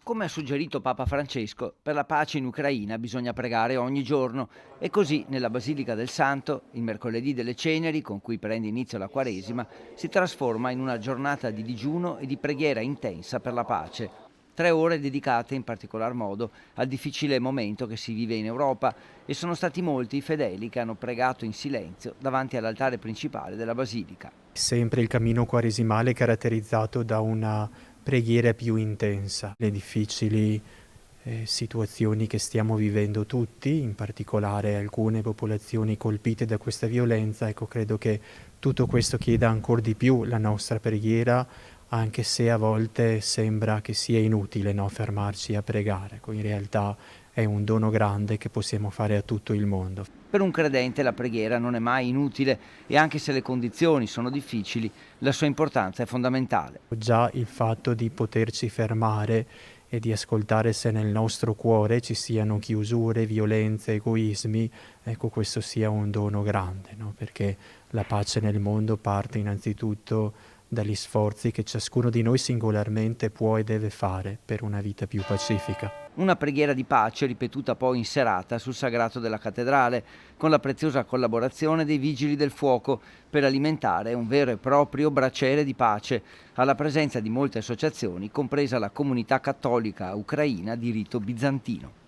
Come ha suggerito Papa Francesco, per la pace in Ucraina bisogna pregare ogni giorno e così nella Basilica del Santo, il mercoledì delle Ceneri, con cui prende inizio la Quaresima, si trasforma in una giornata di digiuno e di preghiera intensa per la pace. 3 ore dedicate in particolar modo al difficile momento che si vive in Europa e sono stati molti i fedeli che hanno pregato in silenzio davanti all'altare principale della Basilica. Sempre il cammino quaresimale è caratterizzato da una preghiera più intensa. Le difficili situazioni che stiamo vivendo tutti, in particolare alcune popolazioni colpite da questa violenza, ecco, credo che tutto questo chieda ancora di più la nostra preghiera, anche se a volte sembra che sia inutile, no, fermarci a pregare. Ecco, in realtà è un dono grande che possiamo fare a tutto il mondo. Per un credente la preghiera non è mai inutile e anche se le condizioni sono difficili, la sua importanza è fondamentale. Già il fatto di poterci fermare e di ascoltare se nel nostro cuore ci siano chiusure, violenze, egoismi, ecco, questo sia un dono grande, no? Perché la pace nel mondo parte innanzitutto dagli sforzi che ciascuno di noi singolarmente può e deve fare per una vita più pacifica. Una preghiera di pace ripetuta poi in serata sul sagrato della cattedrale, con la preziosa collaborazione dei vigili del fuoco per alimentare un vero e proprio braciere di pace, alla presenza di molte associazioni, compresa la comunità cattolica ucraina di rito bizantino.